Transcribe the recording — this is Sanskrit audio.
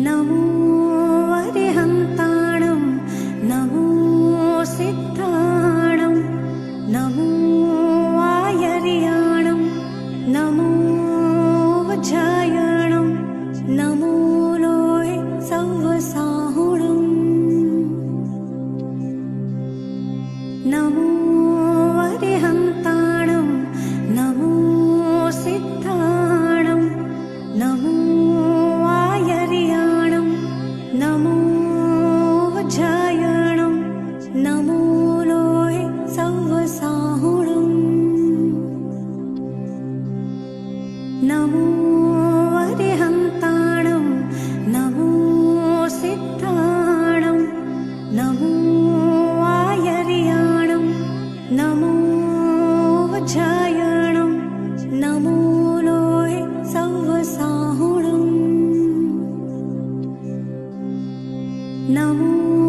नमो अरिहन्ताणं नमो सिद्धाणं नमो आयर्याणं नमो वज्रायणं नमो लोहे सव्वसाहुणं नमो अरिहन्ताणं नमो सिद्धाणं नमो आयर्याणं नमो वज्रायणं नमो लोहे सव्वसाहुणं नमो अरिहन्ताणं नमो सिद्धाणं नमो आयर्याणं नमो वज्रायणं नमो लोहे सव्वसाहुणं नमो